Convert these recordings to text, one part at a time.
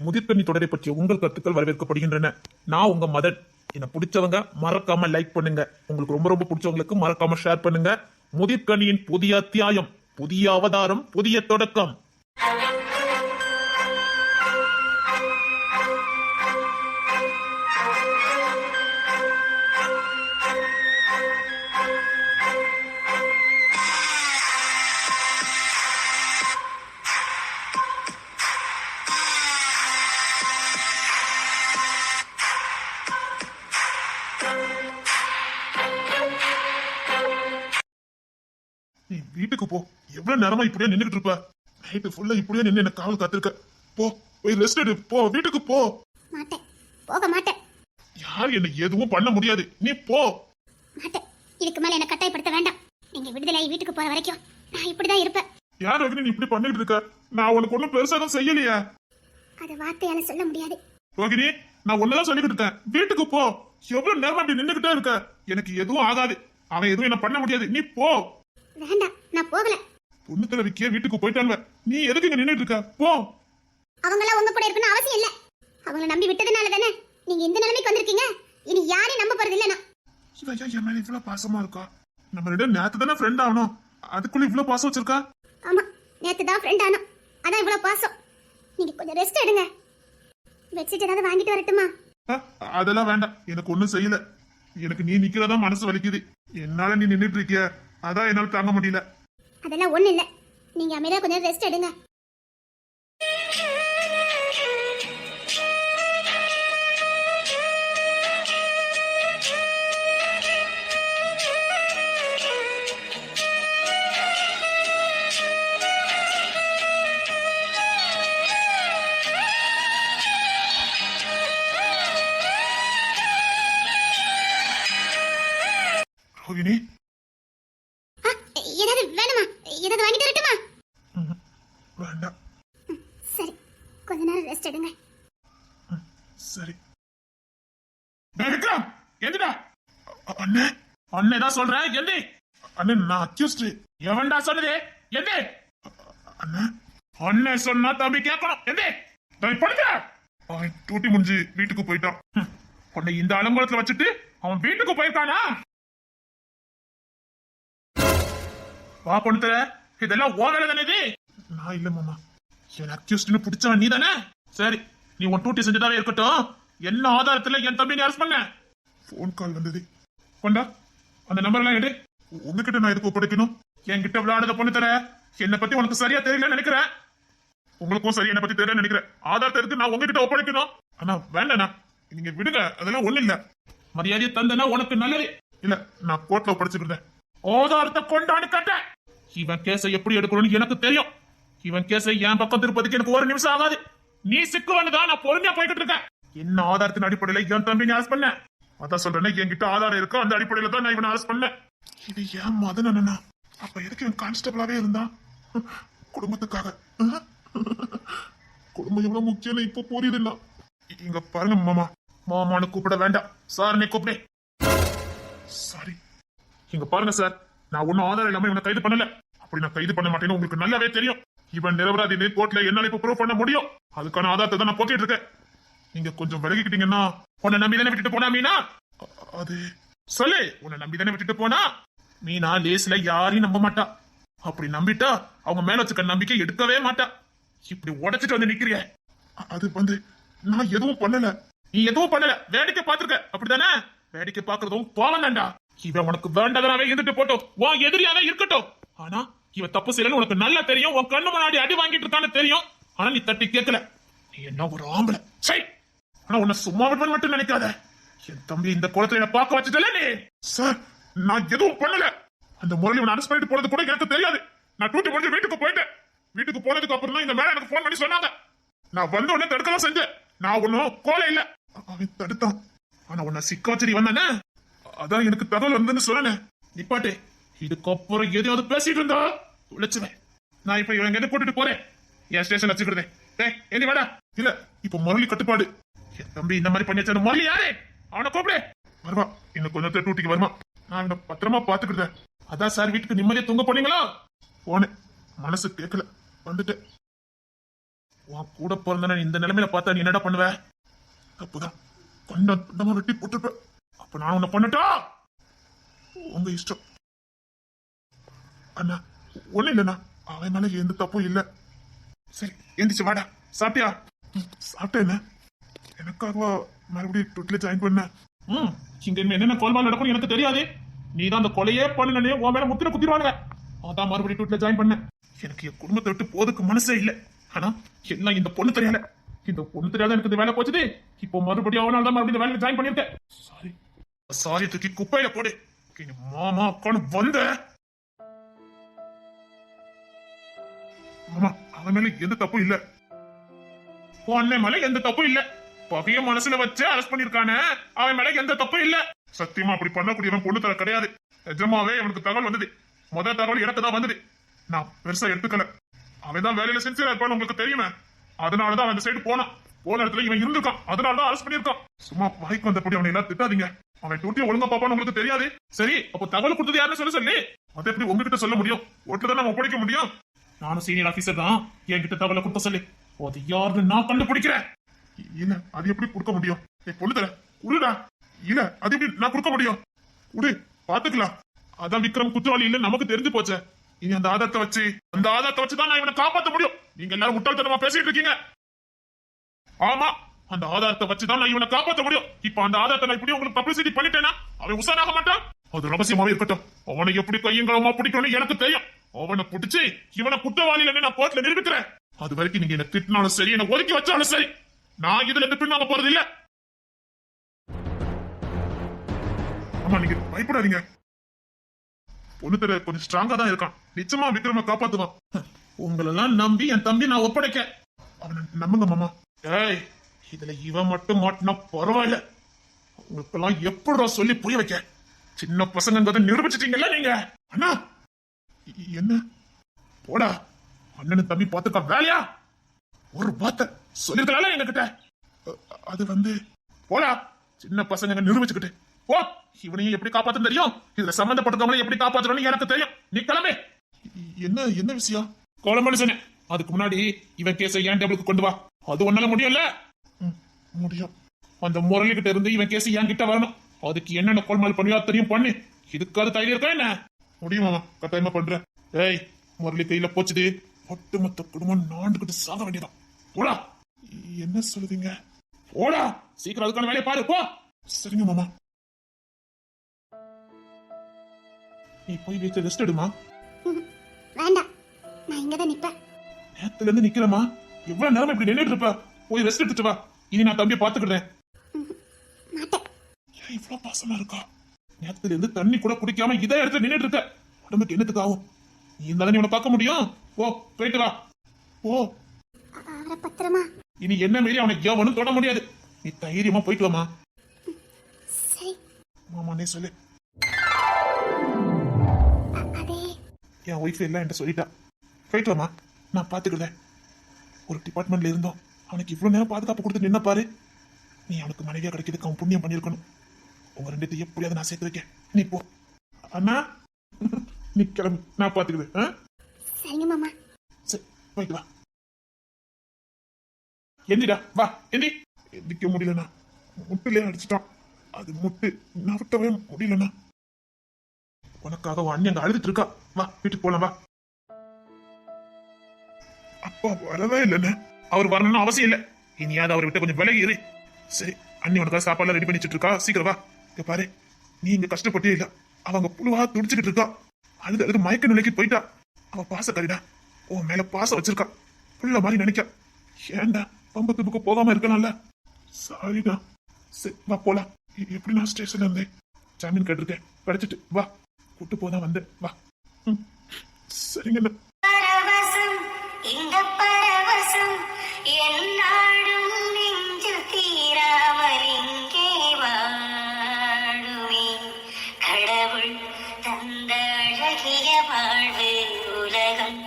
முதிர்கண்ணி தொடரை பற்றிய உங்கள் கருத்துக்கள் வரவேற்கப்படுகின்றன. நான் உங்க மதன். என்ன பிடிச்சவங்க மறக்காம லைக் பண்ணுங்க. உங்களுக்கு ரொம்ப ரொம்ப பிடிச்சவங்களுக்கு மறக்காம ஷேர் பண்ணுங்க. முதிர்கண்ணியின் புதிய அத்தியாயம், புதிய அவதாரம், புதிய தொடக்கம். நீ வீட்டுக்கு போ. எவ்வளவு நேரமா இப்படியே நின்னுட்டு இருப்ப? நைட்டு ஃபுல்லா இப்படியே நின்னு என்ன காவல் காத்திருக்க. போ, போய் ரெஸ்ட் எடு. போ, வீட்டுக்கு போ. மாட்டேன், போக மாட்டேன். யார் என்ன எதுவும் பண்ண முடியாது. நீ போ. மாட்டேன். இதுக்கு மேல என்ன கட்டாயப்படுத்த வேண்டாம். நீங்க விடுதலை வீட்டுக்கு போற வரைக்கும் நான் இப்படிதான் இருப்பேன். யார் ரோகிணி நீ இப்படி பண்ணிட்டு இருக்க? நான் உனக்கு ஒண்ணும் பெருசா தான் செய்யலையே. அது வார்த்தையால சொல்ல முடியாது. ரோகிணி, நான் ஒன்னதான் சொல்லிட்டு இருக்கேன். வீட்டுக்கு போ. எவ்வளவு நேரமா அப்படி நின்னுகிட்டே இருக்க? எனக்கு எதுவும் ஆகாது. அவன் எதுவும் என்ன பண்ண முடியாது. நீ போ. வேண்டாம், நான் போகல. பொண்ணு தலைவிக்கே வீட்டுக்கு போயிட்டாங்க. நீ எதுக்கு இங்க நின்னுட்டு இருக்க? போ. அவங்களாம் உங்க கூட இருக்கணும் அவசியம் இல்ல. அவங்கள நம்பி விட்டதுனால தானே நீங்க இந்த நிலைமைக்கு வந்திருக்கீங்க. இனி யாரையும் நம்ப போறது இல்ல. நான் இவன் என் மேல இவ்வளவு பாசமா இருக்கா? நம்ம ரெண்டு நேத்து தானே ஃப்ரெண்ட் ஆகணும். அதுக்குள்ள இவ்வளவு பாசம் வச்சிருக்கா? ஆமா, நேத்து தான் ஃப்ரெண்ட் ஆனோம். அதான் இவ்வளவு பாசம். நீங்க கொஞ்சம் ரெஸ்ட் எடுங்க. பெட்ஷீட் ஏதாவது வாங்கிட்டு வரட்டுமா? அதெல்லாம் வேண்டாம். எனக்கு ஒண்ணும் செய்யல. எனக்கு நீ நிக்கிறதா மனசு வலிக்குது. என்னால நீ நின்னுட்டு இருக்கிய, அதான் என்னால தாங்க முடியல. அதெல்லாம் ஒண்ணு இல்ல. நீங்க அமைதியா கொஞ்சம் ரெஸ்ட் எடுங்க. ரோகிணி, ஏதாவது வேணுமா? ஏதாவது வாங்கிட்டு வரட்டுமா? வேண்டாம். சரி, கொஞ்ச நேரம் ரெஸ்ட் எடுங்க. சரி. விக்ரம், எதுடா? அண்ணே, அண்ணே தான் சொல்றேன். எது அண்ணே? நான் அக்யூஸ்ட். எவன்டா சொன்னது? எது அண்ணே? அண்ணே சொன்னா தம்பி கேட்கணும். எது படுக்க? அவன் டூட்டி முடிஞ்சு வீட்டுக்கு போயிட்டான். உன்னை இந்த அலங்கோலத்துல வச்சுட்டு அவன் வீட்டுக்கு போயிருக்கானா? வா பொண்ணு தர, இதெல்லாம் ஓ வேலை தானே இது? நான் இல்ல மாமா. என் அக்யூஸ்ட்னு பிடிச்சவன் நீ தானே? சரி, நீ உன் டூட்டி செஞ்சதாவே இருக்கட்டும். என்ன ஆதாரத்துல என் தம்பி நீ அரெஸ்ட் பண்ண? போன் கால் வந்தது. கொண்டா அந்த நம்பர் எல்லாம் எடு. உங்ககிட்ட நான் எதுக்கு ஒப்படைக்கணும்? என்கிட்ட விளையாடுத பொண்ணு தர. என்னை பத்தி உனக்கு சரியா தெரியலன்னு நினைக்கிறேன். உங்களுக்கும் சரியா என்னை பத்தி தெரியல நினைக்கிறேன். ஆதாரத்தை எடுத்து நான் உங்ககிட்ட ஒப்படைக்கணும். ஆனா வேண்டாண்ணா, நீங்க விடுங்க. அதெல்லாம் ஒண்ணு இல்ல. மரியாதையை தந்தனா உனக்கு நல்லது. இல்ல, நான் கோர்ட்ல ஒப்படைச்சுக்கிறேன். ஆதாரத்தை கொண்டான்னு கேட்டேன். இவன் கேஸை எப்படி எடுக்கணும்னு எனக்கு தெரியும். இவன் கேஸை என் பக்கம் திருப்பதிக்கு எனக்கு ஒரு நிமிஷம் ஆகாது. நீ சிக்குவன்னுதான் நான் பொறுமையா போய்கிட்டு இருக்கேன். என்ன ஆதாரத்தின் அடிப்படையில என் தம்பி நீ அரெஸ்ட் பண்ண? அதான் சொல்றேன், என்கிட்ட ஆதாரம் இருக்கோ அந்த அடிப்படையில தான் நான் இவனை அரெஸ்ட் பண்ணேன். இது ஏன் மதன் அண்ணா? அப்ப எதுக்கு இவன் கான்ஸ்டபிளாவே இருந்தான்? குடும்பத்துக்காக. குடும்பம் எவ்வளவு முக்கியம் இப்ப புரியுதுன்னா. இங்க பாருங்க மாமா. மாமான்னு கூப்பிட வேண்டாம், சார் நீ கூப்பிடு. சாரி. இங்க பாருங்க சார், நான் ஒன்னும் ஆதாரம் இல்லாம இவனை கைது பண்ணல. அப்படி நான் கைது பண்ண மாட்டேன்னு உங்களுக்கு நல்லாவே தெரியும். இவன் நிரபராதின்னு கோர்ட்ல என்னால இப்ப ப்ரூவ் பண்ண முடியும். அதுக்கான ஆதாரத்தை தான் நான் போட்டிட்டு இருக்கேன். நீங்க கொஞ்சம் விலகிக்கிட்டீங்கன்னா. உன்னை நம்பி தானே விட்டுட்டு போனா மீனா? அது சொல்லு. உன்னை நம்பி தானே விட்டுட்டு போனா மீனா? லேஸ்ல யாரையும் நம்ப மாட்டா. அப்படி நம்பிட்டா அவங்க மேல வச்சுக்க நம்பிக்கை எடுக்கவே மாட்டா. இப்படி உடைச்சிட்டு வந்து நிக்கிறிய. அது நான் எதுவும் பண்ணல. நீ எதுவும் பண்ணல, வேடிக்கை பாத்துருக்க. அப்படித்தானே? வேடிக்கை பாக்குறதும் கோவம் தான்டா. இவன் உனக்கு வேண்டதனாவே இருந்துட்டு போட்டோம், உன் எதிரியாவே இருக்கட்டும். ஆனா இவன் தப்பு செய்யலன்னு உனக்கு நல்லா தெரியும். உன் கண்ணு முன்னாடி அடி வாங்கிட்டு இருக்கான்னு தெரியும். ஆனா நீ தட்டி கேட்கல. நீ என்ன ஒரு ஆம்பளை. சரி, ஆனா உன்னை சும்மா விடுவேன் மட்டும் நினைக்காத. என் தம்பி இந்த குளத்துல என்ன பார்க்க வச்சுட்டல நீ. சார், நான் எதுவும் பண்ணல. அந்த முரளி உன்னை அரெஸ்ட் பண்ணிட்டு போனது கூட எனக்கு தெரியாது. நான் டூட்டி முடிஞ்சு வீட்டுக்கு போயிட்டேன். வீட்டுக்கு போனதுக்கு அப்புறம் தான் இந்த மேல எனக்கு போன் பண்ணி சொன்னாங்க. நான் வந்த உடனே தடுக்கலாம் செஞ்சேன். நான் ஒன்னும் கோலை இல்ல. அவன் தடுத்தான். ஆனா உன்னை சிக்க வச்சடி வந்தானே, அதான் எனக்கு தகவல் வந்துன்னு சொன்னேன். நிப்பாட்டு. இதுக்கப்புறம் எதையாவது பேசிட்டு இருந்தா உழைச்சுவேன். நான் இப்ப இவங்க எங்க கூட்டிட்டு போறேன். என் ஸ்டேஷன் வச்சுக்கிறேன். ஏய் வாடா. இல்ல, இப்ப முரளி கட்டுப்பாடு. என் தம்பி இந்த மாதிரி பண்ணி வச்சா முரளி யாரு? அவனை கூப்பிடு. வருவா, இன்னும் கொஞ்ச நேரத்துல டூட்டிக்கு வருமா. நான் அவனை பத்திரமா பாத்துக்கிட்டேன். அதான் சார் வீட்டுக்கு நிம்மதியா தூங்க போனீங்களா? போனேன், மனசு கேட்கல, வந்துட்டேன். உன் கூட பிறந்தன இந்த நிலைமையில பார்த்தா நீ என்னடா பண்ணுவ? தப்புதான், கண்ண வெட்டி போட்டுருப்ப. அப்ப நான் உன்னை பண்ணட்டா? உங்க இஷ்டம் அண்ணா. ஒண்ணு இல்லண்ணா, அவன் மேல எந்த தப்பும் இல்ல. சரி எந்திரிச்சு வாடா. சாப்பிட்டியா? சாப்பிட்டேன். எனக்காகவா மறுபடியும் டொட்டில ஜாயின் பண்ண? இங்க என்னென்ன கொலைபால் நடக்கும் எனக்கு தெரியாது. நீ தான் அந்த கொலையே பண்ணனே, உன் மேல முத்திர குத்திடுவாங்க. அதான் மறுபடியும் டொட்டில ஜாயின் பண்ண. எனக்கு என் குடும்பத்தை விட்டு போதுக்கு மனசே இல்ல. ஆனா எல்லாம் இந்த பொண்ணு தெரியல. இந்த பொண்ணு தெரியாத எனக்கு இந்த வேலை போச்சுது. இப்போ மறுபடியும் அவனால தான் மறுபடியும் வேலையில ஜாயின் பண்ணிருக்கேன். சாரி சாரி, தூக்கி குப்பையில போடு. மாமா அக்கான்னு வந்த மாமா, அவன் மேல எந்த தப்பும் இல்ல. உன்னை மேல எந்த தப்பும் இல்ல. பகைய மனசுல வச்சு அரெஸ்ட் பண்ணிருக்கானே, அவன் மேல எந்த தப்பும் இல்ல. சத்தியமா அப்படி பண்ணக்கூடியவன் பொண்ணு தர கிடையாது. நிஜமாவே அவனுக்கு தகவல் வந்தது. முதல் தகவல் எனக்கு தான் வந்தது. நான் பெருசா எடுத்துக்கல. அவன் தான் வேலையில சின்சியரா இருப்பான்னு உங்களுக்கு தெரியுமே. அதனாலதான் அவன் அந்த சைடு போனான். போன இடத்துல இவன் இருந்திருக்கான். அதனாலதான் அரெஸ்ட் பண்ணிருக்கான். சும்மா வாய்க்கு வந்தபடி அவனை எல்லாம் திட்டாதீங்க. அவன் டூட்டியை ஒழுங்கா பாப்பான்னு உங்களுக்கு தெரியாது. சரி, அப்போ தகவல் கொடுத்தது யாருன்னு சொல்லி அதை எப்படி உங்ககிட்ட சொல்ல முடியும்? ஓட்டுல தான் நம்ம ஒப்படைக்க முடியும். நானும் சீனியர் ஆபீசர் தான். என்கிட்ட தகவலை கொடுத்த சொல்லி அது யாருன்னு நான் கண்டுபிடிக்கிறேன். இல்ல அது எப்படி கொடுக்க முடியும்? பொண்ணு தர உருடா. இல்ல அது எப்படி நான் கொடுக்க முடியும்? உடு, பாத்துக்கலாம். அதான் விக்ரம் குற்றவாளி இல்ல நமக்கு தெரிஞ்சு போச்சே. இனி அந்த ஆதாரத்தை வச்சுதான் நான் இவனை காப்பாற்ற முடியும். நீங்க எல்லாரும் முட்டாள்தனமா பேசிட்டு இருக்கீங்க. ஆமா, அந்த ஆதாரத்தை வச்சுதான் நான் இவனை காப்பாற்ற முடியும். இப்ப அந்த ஆதாரத்தை நான் இப்படி உங்களுக்கு பப்ளிசிட்டி பண்ணிட்டேன்னா அவன் உசாராக மாட்டான். அது ரகசியமாவே இருக்கட்டும். அவனை எப்படி கையங்களமா பிடிக்கணும்னு எனக்கு தெரியும். அவனை பிடிச்சு இவனை குற்றவாளி நான் கோர்ட்ல நிரூபிக்கிறேன். அது வரைக்கும் நீங்க என்ன திட்டினாலும் சரி, என்ன ஒதுக்கி வச்சாலும் சரி, நான் இதுல இருந்து பின்னாங்க போறது இல்ல. ஆமா, நீங்க பயப்படாதீங்க. பொண்ணு தெரிய கொஞ்சம் ஸ்ட்ராங்கா தான் இருக்கான். நிச்சயமா விக்ரம காப்பாத்துவான். உங்களெல்லாம் நம்பி என் தம்பி நான் ஒப்படைக்க. அவனை நம்புங்க மாமா. ஏய், இதுல இவன் மட்டும் மாட்டினா பரவாயில்ல. உங்களுக்கெல்லாம் எப்படா சொல்லி புரிய வைக்க? சின்ன பசங்க நிரூபிச்சிட்டீங்கல்ல நீங்க. அண்ணா என்ன போடா, அண்ணன் தம்பி பாத்துக்க வேலையா? ஒரு வார்த்தை சொல்லிருக்கல எங்க கிட்ட. அது போடா, சின்ன பசங்க நிரூபிச்சுக்கிட்டு போ. இவனையும் எப்படி காப்பாத்து தெரியும். இதுல சம்பந்தப்பட்டவங்களை எப்படி காப்பாற்றணும்னு எனக்கு தெரியும். நீ கிளம்பே. என்ன விஷயம்? கோலமணி சொன்னேன். அதுக்கு முன்னாடி இவன் கேஸை ஏன் டேபிளுக்கு கொண்டு வா. அது ஒன்னால முடியும்ல? முடியும். அந்த முரளி கிட்ட இருந்து இவன் கேஸ் என் கிட்ட வரணும். அதுக்கு என்னென்ன கோல்மால் பண்ணியா தெரியும் பண்ணு. இதுக்காவது தைரியம் இருக்கா என்ன? முடியுமாமா, கட்டாயமா பண்றேன். ஏய், முரளி கையில போச்சுது, ஒட்டுமொத்த குடும்பம் நாண்டுகிட்டு சாக வேண்டியதான். போடா. என்ன சொல்லுவீங்க? போடா, சீக்கிரம் அதுக்கான வேலையை பாரு. போ. சரிங்க மாமா. நீ போய் வீட்டுல ரெஸ்ட் எடுமா. வேண்டாம், நான் இங்கதான் நிப்பேன். நேத்துல இருந்து நிக்கிறமா? எவ்வளவு நேரம் இப்படி நின்றுட்டு இருப்ப? போய் ரெஸ்ட் எடுத்துட்டு வா. இனி நான் தம்பியை பாத்துக்கிட்டேன். ஏன் இவ்வளவு பாசமா இருக்கா? நேத்துல இருந்து தண்ணி கூட குடிக்காம இதே இடத்துல நின்றுட்டு இருக்க. உடம்புக்கு என்னத்துக்கு ஆகும்? நீ இருந்தாலும் இவனை பார்க்க முடியும். ஓ, போயிட்டு வா. ஓ, அவரை பத்திரமா. இனி என்ன மீறி அவனை எவனும் தொட முடியாது. நீ தைரியமா போயிட்டு வாமா. சரி மாமா, நீ சொல்லு. அதே என் ஒய்ஃப் எல்லாம் என்கிட்ட சொல்லிட்டா. போயிட்டு வாமா, நான் பாத்துக்கிட்டேன். ஒரு டிபார்ட்மெண்ட்ல இருந்தோம், அவனுக்கு இவ்வளவு நேரம் பாதுகாப்பு கொடுத்து நின்ன பாரு. நீ அவனுக்கு மனைவியா கிடைக்கிறதுக்கு அவன் புண்ணியம் பண்ணிருக்கணும். உங்க ரெண்டு எப்படியாவது நான் சேர்த்து வைக்க. நீ போ. அண்ணா நீ கிளம்பு, நான் பாத்துக்குது. சரிங்க மாமா. சரி, போயிட்டு வா. எந்திடா, வா எந்தி. எந்திக்க முடியலண்ணா, முட்டுலயே அடிச்சுட்டான். அது முட்டு நவட்டவே முடியலண்ணா. உனக்காக உன் அண்ணி அங்க அழுதுட்டு இருக்கா. வா, வீட்டுக்கு போலாம். வா. அப்பா வரவே இல்லைண்ணே. அவர் வரணும்னு அவசியம் இல்லை. இனியாவது அவரை விட்டு கொஞ்சம் விலகி இரு. சரி, அண்ணி உனக்காக சாப்பாடுலாம் ரெடி பண்ணி வச்சுட்டு இருக்கா. சீக்கிரம் வா. இங்க பாரு, நீ இங்க கஷ்டப்பட்டே இல்ல. அவங்க புழுவா துடிச்சுக்கிட்டு இருக்கா. அழுது மயக்க நிலைக்கு போயிட்டா. அவ பாசக்காரிடா, உன் மேல பாசம் வச்சிருக்கா. புள்ள மாதிரி நினைக்க. ஏன்டா பம்பத்துக்கு போகாம இருக்கலாம்ல? சாரிடா. சரி, வா போலாம். எப்படி நான் ஸ்டேஷன்ல இருந்தேன், ஜாமீன் கேட்டிருக்கேன், கிடைச்சிட்டு வா. கூட்டு போதான் வந்தேன். வா. சரிங்க. இந்த பரவசம் என்னாடும் நெஞ்சில் தீராமல் இங்கே வாழுவேன். கடவுள் தந்த அழகிய வாழ்வு உலகம்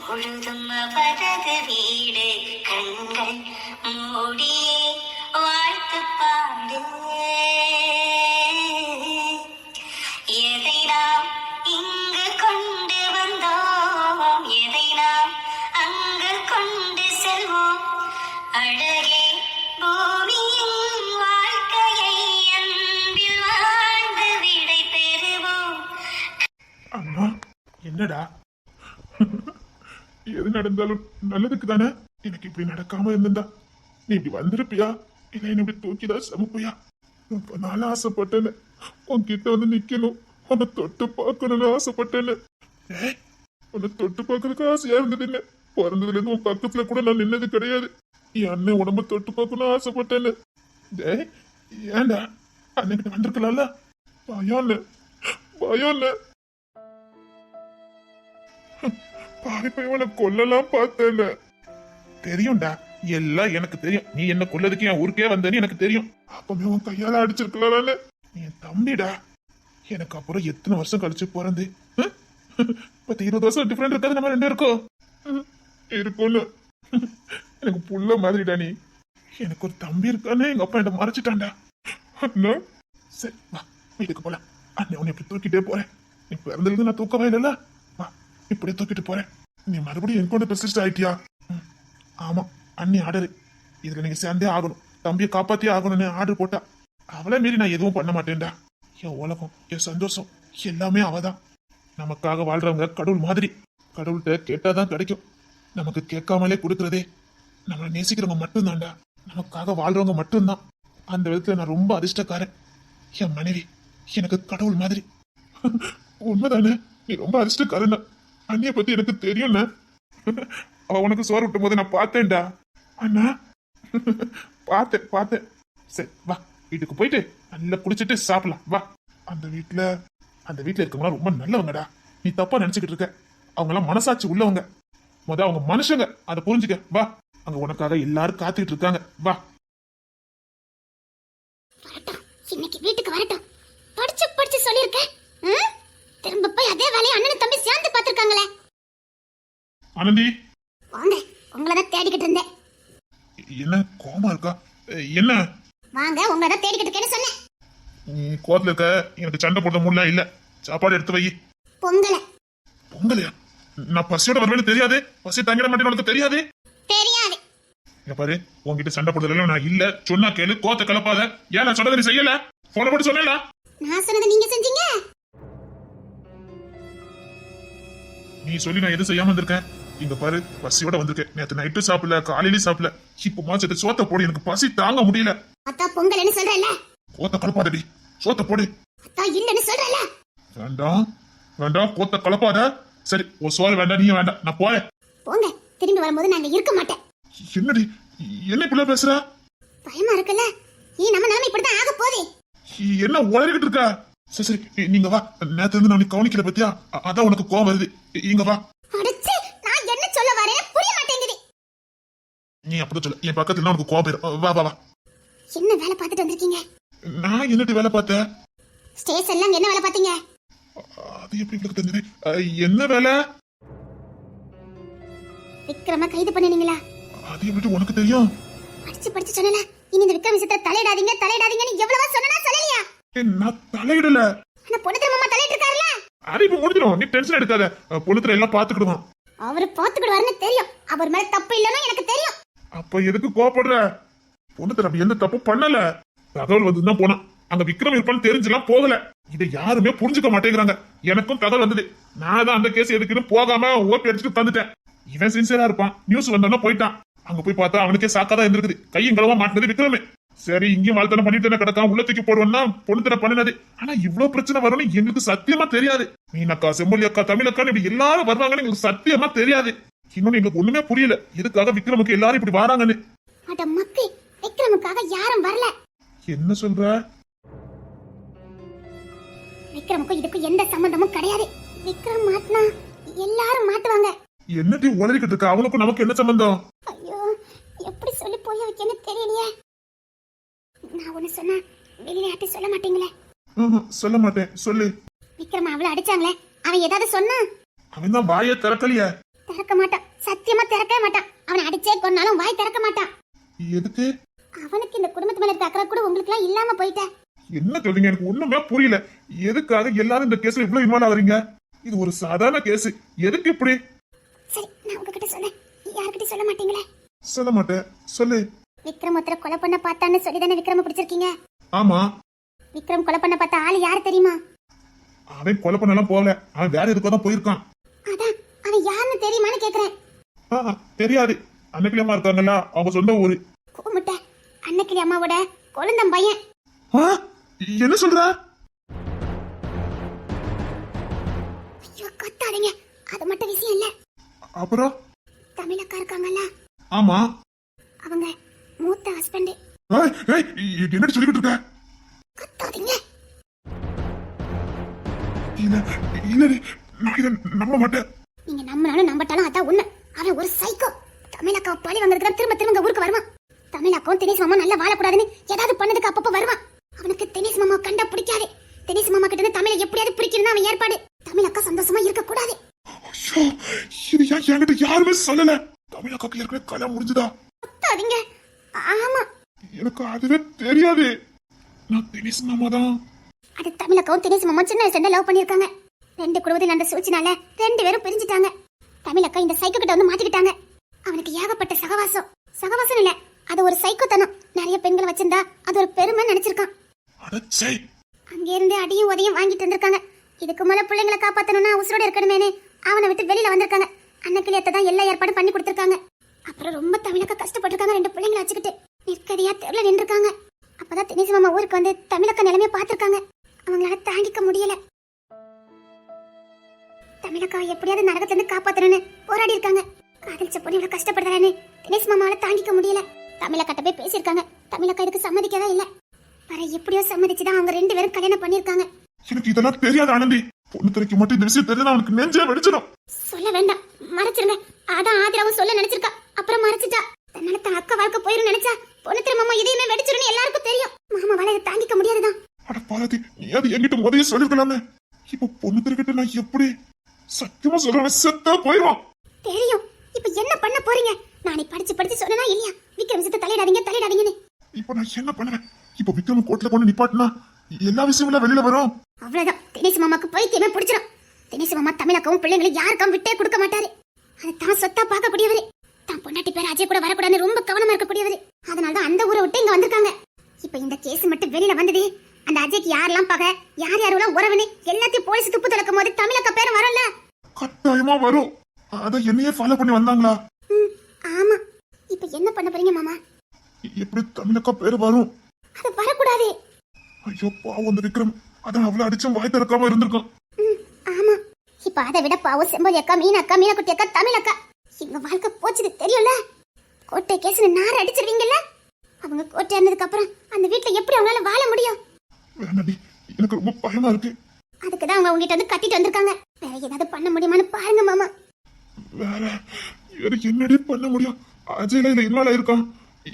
முழுதும் அவரது வீடு. கண்கள் மூடியே வாழ்த்து பாடு. எதை நாம் இங்கு கொண்டு வந்தோம், எதை நாம் அங்கு கொண்டு செல்வோம். பூமியின் வாழ்க்கையை அன்பில் வாழ்ந்து விடை பெறுவோம். அம்மா என்னடா எது நடந்தாலும் நல்லதுக்கு தானே. எனக்கு இப்படி நடக்காம இருந்திருந்தா நீ இப்படி வந்திருப்பியா இல்ல என்ன இப்படி தூக்கிதான் சமைப்பியா? ரொம்ப நாள் ஆசைப்பட்டேன்னு உன்கிட்ட வந்து நிக்கணும், உன்னை தொட்டு பார்க்கணும்னு ஆசைப்பட்டேன்னு. ஏய், உன்னை தொட்டு பார்க்கறதுக்கு ஆசையா இருந்தது என்ன? பிறந்ததுல இருந்து உன் பக்கத்துல கூட நான் நின்னது கிடையாது. என் அண்ணன் உடம்ப தொட்டு பார்க்கணும்னு ஆசைப்பட்டேன்னு. டேய், ஏன்டா அண்ணன்கிட்ட வந்திருக்கலாம்ல? பயம் பயம் பாவி பையனை கொல்லலாம் பார்த்தேன். தெரியும்டா, எல்லாம் எனக்கு தெரியும். நீ என்ன கொல்லதுக்கு என் ஊருக்கே வந்தேன்னு எனக்கு தெரியும். அப்பவே உன் கையால அடிச்சிருக்கலாம். நீ என் தம்பிடா. எனக்கு அப்புறம் எத்தனை வருஷம் கழிச்சு பிறந்து 10-20 வருஷம் டிஃபரெண்ட் இருக்காது நம்ம ரெண்டு இருக்கோம். இருக்கும்னு எனக்கு புள்ள மாதிரிடா நீ. எனக்கு ஒரு தம்பி இருக்கானே, எங்க அப்பா என்ன மறைச்சிட்டான்டா. அண்ணா சரி வா வீட்டுக்கு போலாம். அண்ணன் உன்னை இப்படி தூக்கிட்டே போறேன். நீ பிறந்ததுல நான் தூக்கவே இல்லைல்ல, வா இப்படியே தூக்கிட்டு போறேன். நீ மறுபடியும் என் கொண்டு பெர்சிஸ்ட் ஆயிட்டியா? ஆமா, அண்ணி ஆர்டரு, இதுல நீங்க சேர்ந்தே ஆகணும், தம்பியை காப்பாத்தியே ஆகணும்னு ஆர்டர் போட்டா. அவளை மீறி நான் எதுவும் பண்ண மாட்டேன்டா. என் உலகம், என் சந்தோஷம் எல்லாமே அவதான். நமக்காக வாழ்றவங்க கடவுள் மாதிரி. கடவுள்கிட்ட கேட்டாதான் கிடைக்கும். நமக்கு கேட்காமலே கொடுக்கறதே நம்மளை நேசிக்கிறவங்க மட்டும்தான்டா. நமக்காக வாழ்றவங்க மட்டும்தான். அந்த விதத்துல நான் ரொம்ப அதிர்ஷ்டக்காரன். என் மனைவி எனக்கு கடவுள் மாதிரி. உண்மைதானே, நீ ரொம்ப அதிர்ஷ்டக்காரன். அண்ணிய பத்தி எனக்கு தெரியும்ண்ணா. அவ உனக்கு சோறு விட்டும் போது நான் பார்த்தேன்டா. அண்ணா பார்த்தேன். சரி வா வீட்டுக்கு போயிட்டு நல்லா குடிச்சிட்டு சாப்பிடலாம் வா. அந்த வீட்டுல இருக்கவங்க ரொம்ப நல்லவங்கடா. நீ தப்பா நினைச்சுக்கிட்டு இருக்க. அவங்க எல்லாம் மனசாட்சி உள்ளவங்க. அவங்க மனுஷங்க, அதை புரிஞ்சுக்க வா. அங்க உனக்காக எல்லாரும் காத்துக்கிட்டு இருக்காங்க வா. இன்னைக்கு வீட்டுக்கு வரட்டும். படிச்சு சொல்லிருக்கேன். திரும்ப போய் அதே வேலையை அண்ணன் தம்பி சேர்ந்து பாத்துருக்காங்களே. ஆனந்தி வாங்க, உங்களதான் தேடிக்கிட்டு இருந்தேன். என்ன கோமா இருக்கா? என்ன? வாங்க, உங்களதான் தேடிக்கிட்டு இருக்கேன்னு சொன்னேன். நீ கோத்துல இருக்க, எனக்கு சண்டை போட முடியல. இல்ல சாப்பாடு எடுத்து வை. பொங்கலையா? நான் பசியோட வருவேன்னு தெரியாது. பசி தங்கிட மாட்டேன்னு உனக்கு தெரியாது. தெரியாது. இங்க பாரு, உன்கிட்ட சண்டை போடுறதுல நான் இல்ல. சொன்னா கேளு, கோத்த கலப்பாத. ஏன் நான் சொன்னதை நீ செய்யல? போன போட்டு சொன்னேன்ல. நான் சொன்னதை நீங்க செஞ்சீங்க. நீ சொல்லி நான் எதுவும் செய்யாம வந்திருக்கேன். இங்க பாரு, பசியோட வந்திருக்கேன். நேத்து நைட்டு சாப்பிடல, காலையிலயும் சாப்பிடல. இப்போ மாசத்து சோத்த போடு, எனக்கு பசி தாங்க முடியல. அத்தா பொங்கல்னு சொல்றேன்ல. கோத்த கலப்பாதடி, சோத்த போடு. அத்தா இல்லன்னு சொல்றேன்ல. வேண்டாம் கோத்த கலப்பாத. சரி, ஒரு சோறு வேண்டாம், நீயும் வேண்டாம், நான் போறேன். போங்க, திரும்பி வரும்போது நான் இருக்க மாட்டேன். என்னடி என்ன இப்படி பேசுற? பயமா இருக்குல்ல? நம்ம நிலைமை இப்படிதான் ஆக போகுது. என்ன உளறிக்கிட்டு இருக்க? சரி நீங்க வா. நேத்து இருந்து நான் கவனிக்கல பத்தியா, அதான் உனக்கு கோவம் வருது. இங்க வா. அடச்சே, நான் என்ன சொல்ல வரேன்னு புரிய மாட்டேங்குது. நீ அப்படி சொல்ல, என் பக்கத்துல உனக்கு கோவம் வரும். வா வா வா. என்ன வேலை பார்த்துட்டு வந்திருக்கீங்க? நான் என்னடி வேலை பார்த்தேன்? ஸ்டேஷன்ல என்ன வேலை பார்த்தீங்க? அது எப்படி உங்களுக்கு தெரிஞ்சது? என்ன வேலை? விக்ரம கைது பண்ணினீங்களா? அது எப்படி உனக்கு தெரியும்? படிச்சு சொன்னல. இனி இந்த விக்ரம் விஷயத்தை தலையிடாதீங்கன்னு எவ்வளவா சொன்னா சொல்லலையா? நான் தலையிடல. ஆனா பொண்ணுத்திர மாமா தலையிட்டு இருக்காருல. அது இப்ப முடிஞ்சிடும், நீ டென்ஷன் எடுக்காத. பொண்ணுத்திர எல்லாம் பாத்துக்கிடுவான். அவரு பாத்துக்கிடுவாருன்னு தெரியும். அவர் மேல தப்பு இல்லன்னு எனக்கு தெரியும். அப்ப எதுக்கு கோவப்படுற? பொண்ணுத்திர அப்படி எந்த தப்பு பண்ணல. தகவல் வந்துதான் போனான். அங்க விக்ரம் இருப்பான்னு தெரிஞ்செல்லாம் போகல. இதை யாருமே புரிஞ்சுக்க மாட்டேங்கிறாங்க. எனக்கும் தகவல் வந்தது. நான் தான் அந்த கேஸ் எதுக்குன்னு போகாம ஓப்பி அடிச்சுட்டு தந்துட்டேன். இவன் சின்சியரா இருப்பான். நியூஸ் வந்தோன்னா போயிட்டான். அங்க போய் பார்த்தா அவனுக்கே சாக்காதான் இருந்திருக்குது. கையும் களவா மாட்டினது விக்ரமே. சரி, இங்கேயும் வாழ்த்தனை பண்ணிட்டு கிடக்காம உள்ள தூக்கி போடுவேன்னா பொண்ணுத்தனை பண்ணினது. ஆனா இவ்வளவு பிரச்சனை வரும்னு எங்களுக்கு சத்தியமா தெரியாது. மீனக்கா, செம்மொழி அக்கா, தமிழ் அக்கா இப்படி எல்லாரும் வருவாங்கன்னு எங்களுக்கு சத்தியமா தெரியாது. இன்னொன்னு எங்களுக்கு ஒண்ணுமே புரியல, எதுக்காக விக்ரமுக்கு எல்லாரும் இப்படி வராங்கன்னு. அட மக்கே, விக்ரமுக்காக யாரும் வரல. என்ன சொல்ற? விக்ரமுக்கும் இதுக்கும் எந்த சம்பந்தமும் கிடையாது. விக்ரம் மாட்டினா எல்லாரும் மாட்டுவாங்க. என்னடி உளறிக்கிட்டு இருக்க? அவனுக்கும் நமக்கு என்ன சம்பந்தம்? ஐயோ, எப்படி சொல்லி போய் வைக்கன்னு தெரியலையே. நான் ஒண்ணு சொன்னா வெளியில சொல்ல மாட்டீங்களே? சொல்ல மாட்டேன், சொல்லு. விக்ரம் அவளை அடிச்சாங்களே, அவன் ஏதாவது சொன்னா? அவன் தான் வாயை திறக்கலையே. திறக்க மாட்டான், சத்தியமா திறக்கவே மாட்டான். அவனை அடிச்சே கொன்னாலும் வாய் திறக்க மாட்டான். எதுக்கு? அவனுக்கு இந்த குடும்பத்து மேல இருக்க அக்கறை கூட உங்களுக்கு எல்லாம் இல்லாம போயிட்ட. என்ன சொல்றீங்க? எனக்கு ஒண்ணுமே புரியல. எதுக்காக எல்லாரும் இந்த கேஸ்ல இவ்வளவு இன்வால்வ் ஆகுறீங்க? இது ஒரு சாதாரண கேஸ், எதுக்கு இப்படி? சரி, நான் உங்ககிட்ட சொன்னேன், யார்கிட்ட சொல்ல மாட்டீங்களே? சொல்ல மாட்டேன், சொல்லு. விக்ரம் ஒருத்தர கொலை பண்ண பார்த்தான்னு சொல்லி தானே விக்ரம பிடிச்சிருக்கீங்க. ஆமா, விக்ரம் கொலை பண்ண பார்த்த ஆளு யாரு தெரியுமா? அவன் கொலை பண்ணலாம் போகல, அவன் வேற எதுக்கோ தான் போயிருக்கான். அதான் அவன் யாருன்னு தெரியுமான்னு கேக்குறேன். தெரியாது. அன்னைக்கிழமா இருக்காங்கல்ல, அவங்க சொந்த ஊரு. கூமுட்ட அன்னைக்கிளி அம்மாவோட கொழுந்தம் பையன். ஆ, என்ன சொல்ற? ஐயோ கத்தாதீங்க, அது மட்டும் விஷயம் இல்ல. அப்புறம்? தமிழக்கா இருக்காங்கல்ல, ஆமா. அவங்க மூத்த ஹஸ்பண்ட். என்னடி சொல்லிக்கிட்டு இருக்க? கத்தாதீங்க. இல்லடி, நான் இதை நம்ப மாட்டேன். நீங்க நம்பினாலும் நம்பட்டாலும் அதான் உண்மை. அவன் ஒரு சைக்கோ. தமிழக்கா பழி வாங்குறதுக்கு திரும்ப திரும்ப ஊருக்கு வருவான். தமிழக்காவும் தினேஷ் மாமா நல்லா வாழக்கூடாதுன்னு ஏதாவது பண்ணதுக்கு அப்பப்ப வருவான். அவனுக்கு தினேஷ் மாமா கண்டா பிடிக்காது. தினேஷ் மாமா கிட்ட இருந்து தமிழை எப்படியாவது பிடிக்கணும் அவன் ஏற்பாடு. தமிழக்கா சந்தோஷமா இருக்க கூடாது. ஐயோ, இது ஏன் என்கிட்ட யாருமே சொல்லல? தமிழக்காக்கு ஏற்கனவே கல்யாணம் முடிஞ்சுதா? கத்தாதீங்க. ஆமா, எனக்கு அதுவே தெரியாது. நான் தினேஷ் மாமா தான். அது தமிழக்காவும் தினேஷ் மாமா சின்ன வயசுல லவ் பண்ணிருக்காங்க. ரெண்டு குடும்பத்தில் நடந்த சூழ்ச்சினால ரெண்டு பேரும் பிரிஞ்சுட்டாங்க. தமிழக்கா இந்த சைக்கோ கிட்ட வந்து மாட்டிக்கிட்டாங்க. அவனுக்கு ஏகப்பட்ட சகவாசம் இல்ல, அது ஒரு சைக்கோத்தனம். நிறைய பெண்களை வச்சிருந்தா அது ஒரு பெருமை நினைச்சிருக்கான். அடச்சே, அங்க இருந்து அடியும் உதையும் வாங்கிட்டு வந்திருக்காங்க. இதுக்கு மேல பிள்ளைங்களை காப்பாத்தணும்னா உசுரோட இருக்கணுமேனு அவனை விட்டு வெளியில வந்திருக்காங்க. அன்னைக்கிளியத்தை தான் எல்லா ஏற்பாடும் பண்ணி கொடுத்திருக்காங்க. அப்புறம் ரொம்ப தமிழக்கா கஷ்டப்பட்டிருக்காங்க. ரெண்டு பிள்ளைங்களை வச்சுக்கிட்டு நிற்கதியா தெருல நின்றுருக்காங்க. அப்பதான் தினேஷ் மாமா ஊருக்கு வந்து தமிழக்கா நிலைமையை பார்த்திருக்காங்க. அவங்களால தாங்கிக்க முடியல. தமிழக்கா எப்படியாவது நரகத்துல இருந்து காப்பாத்தணும்னு போராடி இருக்காங்க. காதலிச்ச பொண்ணு இவ்வளவு கஷ்டப்படுறான்னு தினேஷ் மாமாவால தாங்கிக்க முடியல. தமிழக்காட்ட போய் பேசியிருக்காங்க. தமிழக்கா இதுக்கு சம்மதிக்கவே இல்ல. வர எப்படியோ சம்மதிச்சுதான் அவங்க ரெண்டு பேரும் கல்யாணம் பண்ணிருக்காங்க. எனக்கு இதெல்லாம் தெரியாது ஆனந்தி. பொண்ணு துறைக்கு மட்டும் இந்த விஷயம் தெரிஞ்சா அவனுக்கு நெஞ்சே வெடிச்சிடும். சொல்ல வேண்டாம், மறைச்சிருங்க. அதான் ஆதிராவும் சொல்ல நினைச்சிருக்கா, அப்புறம் மறைச்சிட்டா. தன்னால தான் அக்கா வாழ்க்கை போயிரும் நினைச்சா பொண்ணு திரு மாமா இதையுமே வெடிச்சிருன்னு எல்லாருக்கும் தெரியும். மாமாவால இதை தாங்கிக்க முடியாதுதான். அட பாரதி, நீ அது என்கிட்ட முதல்ல சொல்லிருக்கலாமே. இப்ப பொண்ணு துறைக்கிட்ட நான் எப்படி? சத்தியமா சொல்றேன், செத்தா போயிடுவான். தெரியும். இப்ப என்ன பண்ண போறீங்க? நானே படிச்சு சொன்னா இல்லையா விக்ரம் விஷயத்தை தலையிடாதீங்கன்னு. இப்ப நான் என்ன பண்ணுவேன்? இப்ப விக்ரம் கோர்ட்ல கொண்டு நிப்பாட்டினா எல்லா விஷயமும் வெளியில வரும். அவ்வளவுதான். தினேஷ் மாமாக்கு பைத்தியமே பிடிச்சிடும். தினேஷ் மாமா தமிழக்காவும் பிள்ளைங்களை யாருக்கும் விட்டே கொடுக்க மாட்டாரு. அதை தான் சொத்தா பார்க்கக்கூடியவரு. தான் பொண்டாட்டி பேர் அஜய் கூட வரக்கூடாதுன்னு ரொம்ப கவனமா இருக்கக்கூடியவரு. அதனாலதான் அந்த ஊரை விட்டு இங்க வந்திருக்காங்க. இப்ப இந்த கேஸ் மட்டும் வெளியில வந்தது, அந்த அஜய்க்கு யாரெல்லாம் பகை, யார் யாரெல்லாம் உறவுன்னு எல்லாத்தையும் போலீஸ் துப்பு துளக்கும் போது தமிழக்கா பேரும் வரும்ல. கட்டாயமா வரும். அத என்னையே ஃபாலோ பண்ணி வந்தாங்களா? ஆமா. இப்ப என்ன பண்ண போறீங்க மாமா? எப்படி தமிழக்கா பேரு வரும்? அது வரக்கூடாது. ஐயோ பாவம் அந்த விக்ரம், அதான் அவ்வளவு அடிச்சும் வாய் திறக்காம இருந்திருக்கான். ஆமா. இப்ப அதை விட பாவம் செம்பொலி அக்கா, மீனாக்குட்டி அக்கா, தமிழக்கா. எங்க வாழ்க்கை போச்சுது தெரியும்ல. கோட்டை கேஸ்னு நார அடிச்சிருவீங்கல்ல. அவங்க கோட்டை இருந்ததுக்கு அப்புறம் அந்த வீட்டுல எப்படி அவங்களால வாழ முடியும்? வேணாடி, எனக்கு ரொம்ப பயமா இருக்கு. அதுக்குதான் அவங்க உங்ககிட்ட வந்து கட்டிட்டு வந்திருக்காங்க. வேற ஏதாவது பண்ண முடியுமான்னு பாருங்க மாமா. வேற என்னடி பண்ண முடியும்? அஜய்ல இல்ல இன்வால்வ் ஆயிருக்கான்.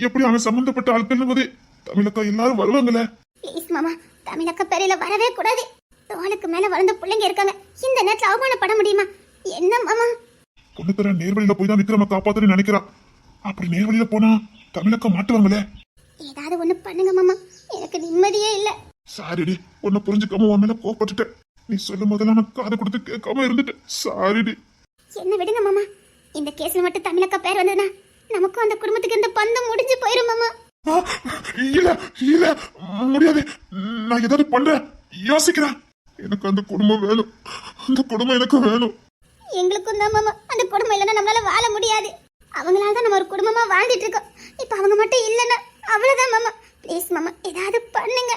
எப்படி அவன் சம்பந்தப்பட்ட ஆட்கள் போது தமிழக்கா எல்லாரும் வருவாங்கல்ல. ப்ளீஸ் மாமா, தமிழக்கா பேரையில வரவே கூடாது. தோளுக்கு மேல வளர்ந்த பிள்ளைங்க இருக்காங்க. இந்த நேரத்துல அவமானப்பட முடியுமா? என்ன மாமா? பொண்ணு தர நேர்வழியில போய் தான் விக்ரம காப்பாத்துன்னு நினைக்கிறான். அப்படி நேர்வழியில போனா தமிழக்கா மாட்டுவாங்களே. ஏதாவது ஒண்ணு பண்ணுங்க மாமா, எனக்கு நிம்மதியே இல்ல. சாரிடி, உன்னை புரிஞ்சுக்காம உன் மேல கோவப்பட்டுட்டேன். நீ சொல்லும் போதெல்லாம் நான் காது கொடுத்து கேட்காம இருந்துட்டேன். சாரிடி. என்ன விடுங்க மாமா. இந்த கேஸ்ல மட்டும் தமிழக்கா பேர் வந்ததுன்னா நமக்கும் அந்த குடும்பத்துக்கு இந்த பந்தம் முடிஞ்சு போயிரும் மாமா. இல்ல முடியாது. நான் ஏதாவது பண்றேன், யோசிக்கிறேன். எனக்கு அந்த குடும்பம் வேணும். அந்த குடும்பம் எனக்கு வேணும். எங்களுக்கும் தான் மாமா. அந்த குடும்பம் இல்லைன்னா நம்மளால வாழ முடியாது. அவங்களால தான் நம்ம ஒரு குடும்பமா வாழ்ந்துட்டு இருக்கோம். இப்ப அவங்க மட்டும் இல்லைன்னா அவ்வளவுதான் மாமா. ப்ளீஸ் மாமா, ஏதாவது பண்ணுங்க.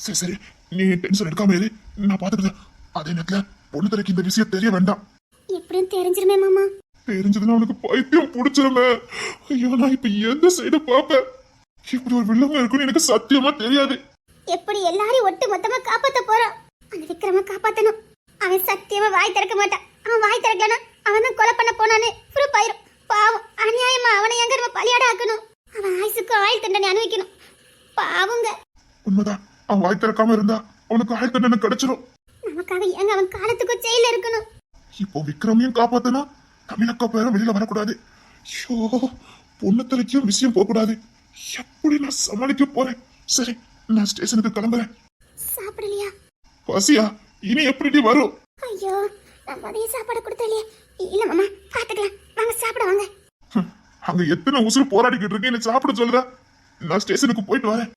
சரி, நீ டென்ஷன் எடுக்காம இரு, நான் பாத்துக்கிறேன். அதே நேரத்துல பொண்ணு தரைக்கு இந்த விஷயம் தெரிய வேண்டாம். எப்படியும் தெரிஞ்சிருமே மாமா. தெரிஞ்சதுன்னா அவனுக்கு பைத்தியம் பிடிச்சிருமே. ஐயோ, நான் இப்ப எந்த சைடு பாப்பேன்? இப்படி ஒரு வில்லங்க இருக்குன்னு எனக்கு சத்தியமா தெரியாது. எப்படி எல்லாரையும் ஒட்டு மொத்தமா காப்பாத்த போறான். அந்த விக்ரம காப்பாத்தணும். அவன் சத்தியமா வாய் திறக்க மாட்டான். அவன் வாய் திறக்கலனா அவன் தான் கொலை பண்ண போனான்னு ப்ரூஃப் ஆயிரும். பாவம், அநியாயமா அவனை எங்க நம்ம பலியாட ஆக்கணும். அவன் ஆயுசுக்கு ஆயுள் தண்டனை அனுபவிக்கணும். பாவங்க. உண்மைதான், அவன் வாய் திறக்காம இருந்தா அவனுக்கு ஆயுள் தண்டனை கிடைச்சிடும். நமக்காக ஏங்க அவன் காலத்துக்கும் ஜெயில இருக்கணும்? இப்போ விக்ரமையும் காப்பாத்தனா தமிழக்கா பேரும் வெளியில வரக்கூடாது. ஐயோ, பொண்ணு தலைக்கும் விஷயம் போகக்கூடாது. எப்படி நான் சமாளிக்க போறேன்? சரி, நான் ஸ்டேஷனுக்கு கிளம்புறேன். சாப்பிடலையா? பசியா? இனி எப்படி வரும்? ஐயோ, நான் மதியம் சாப்பாடு கொடுத்தலையே. இல்ல மாமா, பாத்துக்கலாம். வாங்க சாப்பிட வாங்க. அங்க எத்தனை உசுறு போராடிக்கிட்டு இருக்கு, என்ன சாப்பிட சொல்ற? நான் ஸ்டேஷனுக்கு போயிட்டு வரேன்.